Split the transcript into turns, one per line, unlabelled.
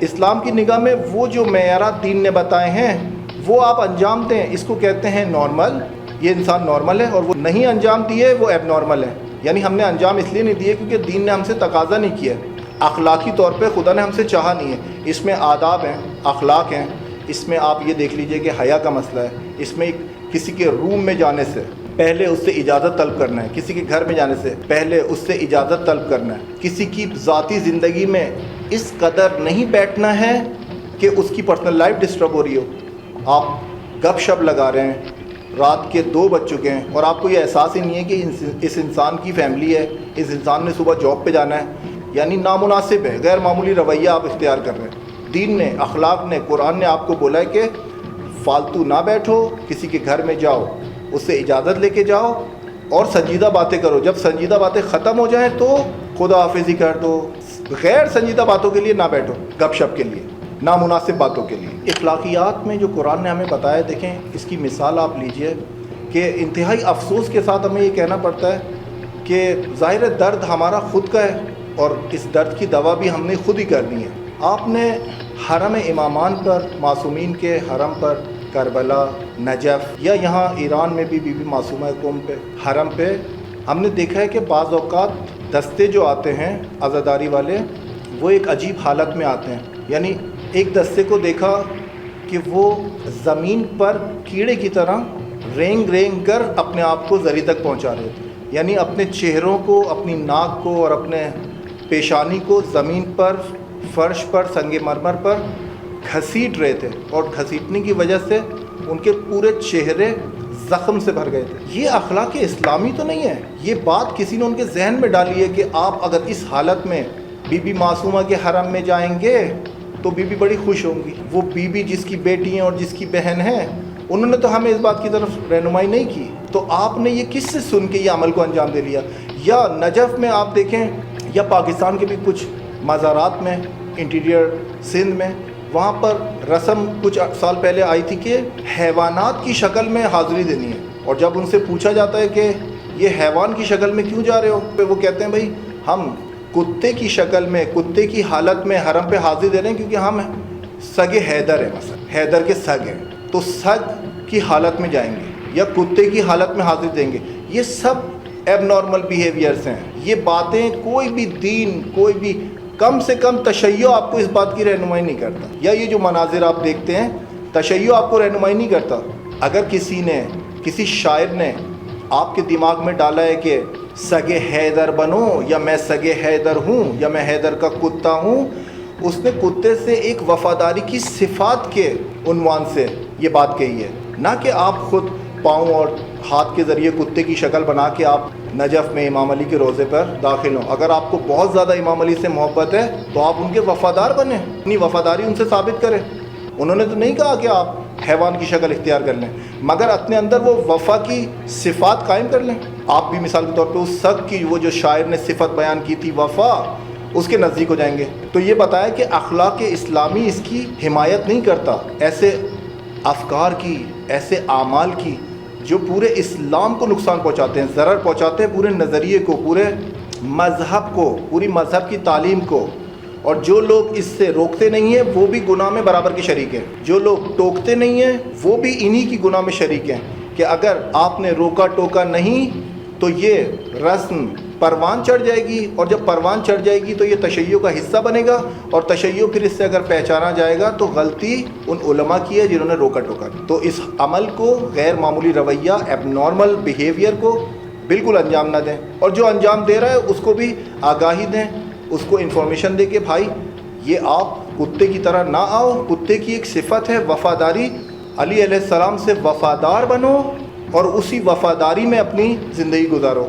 اسلام کی نگاہ میں وہ جو معیارات دین نے بتائے ہیں وہ آپ انجام دیں، اس کو کہتے ہیں نارمل. یہ انسان نارمل ہے، اور وہ نہیں انجام دیے وہ ایب نارمل ہے. یعنی ہم نے انجام اس لیے نہیں دیے کیونکہ دین نے ہم سے تقاضا نہیں کیا، اخلاقی طور پہ خدا نے ہم سے چاہا نہیں ہے. اس میں آداب ہیں، اخلاق ہیں. اس میں آپ یہ دیکھ لیجئے کہ حیا کا مسئلہ ہے. اس میں کسی کے روم میں جانے سے پہلے اس سے اجازت طلب کرنا ہے، کسی کے گھر میں جانے سے پہلے اس سے اجازت طلب کرنا ہے. کسی کی ذاتی زندگی میں اس قدر نہیں بیٹھنا ہے کہ اس کی پرسنل لائف ڈسٹرب ہو رہی ہو. آپ گپ شپ لگا رہے ہیں، رات کے 2 بج چکے ہیں اور آپ کو یہ احساس ہی نہیں ہے کہ اس انسان کی فیملی ہے، اس انسان نے صبح جاب پہ جانا ہے. یعنی نامناسب ہے، غیر معمولی رویہ آپ اختیار کر رہے ہیں. دین نے، اخلاق نے، قرآن نے آپ کو بولا ہے کہ فالتو نہ بیٹھو، کسی کے گھر میں جاؤ اس سے اجازت لے کے جاؤ اور سنجیدہ باتیں کرو. جب سنجیدہ باتیں ختم ہو جائیں تو خدا حافظی کر دو. غیر سنجیدہ باتوں کے لیے نہ بیٹھو، گپ شپ کے لیے، نامناسب باتوں کے لیے. اخلاقیات میں جو قرآن نے ہمیں بتایا، دیکھیں اس کی مثال آپ لیجئے کہ انتہائی افسوس کے ساتھ ہمیں یہ کہنا پڑتا ہے کہ ظاہر درد ہمارا خود کا ہے اور اس درد کی دوا بھی ہم نے خود ہی کرنی ہے. آپ نے حرم امامان پر، معصومین کے حرم پر، کربلا، نجف یا یہاں ایران میں بھی بی بی معصومہ قوم پہ، حرم پہ، ہم نے دیکھا ہے کہ بعض اوقات دستے جو آتے ہیں عزاداری والے وہ ایک عجیب حالت میں آتے ہیں. یعنی ایک دستے کو دیکھا کہ وہ زمین پر کیڑے کی طرح رینگ رینگ کر اپنے آپ کو زری تک پہنچا رہے تھے. یعنی اپنے چہروں کو، اپنی ناک کو اور اپنے پیشانی کو زمین پر، فرش پر، سنگ مرمر پر گھسیٹ رہے تھے اور گھسیٹنے کی وجہ سے ان کے پورے چہرے زخم سے بھر گئے تھے. یہ اخلاق اسلامی تو نہیں ہے. یہ بات کسی نے ان کے ذہن میں ڈالی ہے کہ آپ اگر اس حالت میں بی بی معصومہ کے حرم میں جائیں گے تو بی بی بڑی خوش ہوں گی. وہ بی بی جس کی بیٹی ہیں اور جس کی بہن ہیں، انہوں نے تو ہمیں اس بات کی طرف رہنمائی نہیں کی. تو آپ نے یہ کس سے سن کے یہ عمل کو انجام دے لیا؟ یا نجف میں آپ دیکھیں، یا پاکستان کے بھی کچھ مزارات میں، انٹیریئر سندھ میں، وہاں پر رسم کچھ سال پہلے آئی تھی کہ حیوانات کی شکل میں حاضری دینی ہے. اور جب ان سے پوچھا جاتا ہے کہ یہ حیوان کی شکل میں کیوں جا رہے ہو، وہ کہتے ہیں بھائی ہم کتے کی شکل میں، کتے کی حالت میں حرم پہ حاضری دے رہے ہیں کیونکہ ہم سگ حیدر ہیں، مثلا حیدر کے سگ ہیں تو سگ کی حالت میں جائیں گے یا کتے کی حالت میں حاضری دیں گے. یہ سب ایب نارمل بیہیویئرس ہیں. یہ باتیں کوئی بھی دین، کوئی بھی کم سے کم تشیع آپ کو اس بات کی رہنمائی نہیں کرتا. یا یہ جو مناظر آپ دیکھتے ہیں، تشیع آپ کو رہنمائی نہیں کرتا. اگر کسی شاعر نے آپ کے دماغ میں ڈالا ہے کہ سگ حیدر بنو، یا میں سگ حیدر ہوں، یا میں حیدر کا کتا ہوں، اس نے کتے سے ایک وفاداری کی صفات کے عنوان سے یہ بات کہی ہے، نہ کہ آپ خود پاؤں اور ہاتھ کے ذریعے کتے کی شکل بنا کے آپ نجف میں امام علی کے روضے پر داخل ہوں. اگر آپ کو بہت زیادہ امام علی سے محبت ہے تو آپ ان کے وفادار بنیں، اپنی وفاداری ان سے ثابت کریں. انہوں نے تو نہیں کہا کہ آپ حیوان کی شکل اختیار کر لیں، مگر اپنے اندر وہ وفا کی صفات قائم کر لیں. آپ بھی مثال کے طور پہ اس سگ کی، وہ جو شاعر نے صفت بیان کی تھی وفا، اس کے نزدیک ہو جائیں گے. تو یہ بتایا کہ اخلاق اسلامی اس کی حمایت نہیں کرتا، ایسے افکار کی، ایسے اعمال کی جو پورے اسلام کو نقصان پہنچاتے ہیں، ضرر پہنچاتے ہیں پورے نظریے کو، پورے مذہب کو، پوری مذہب کی تعلیم کو. اور جو لوگ اس سے روکتے نہیں ہیں وہ بھی گناہ میں برابر کے شریک ہیں. جو لوگ ٹوکتے نہیں ہیں وہ بھی انہی کی گناہ میں شریک ہیں کہ اگر آپ نے روکا ٹوکا نہیں تو یہ رسم پروان چڑھ جائے گی، اور جب پروان چڑھ جائے گی تو یہ تشیع کا حصہ بنے گا، اور تشیع پھر اس سے اگر پہچانا جائے گا تو غلطی ان علماء کی ہے جنہوں نے روکا ٹوکا. تو اس عمل کو، غیر معمولی رویہ، ایب نارمل بیہیویئر کو بالکل انجام نہ دیں. اور جو انجام دے رہا ہے اس کو بھی آگاہی دیں، اس کو انفارمیشن دے کہ بھائی یہ آپ کتے کی طرح نہ آؤ. کتے کی ایک صفت ہے وفاداری، علی علیہ السلام سے وفادار بنو اور اسی وفاداری میں اپنی زندگی گزارو.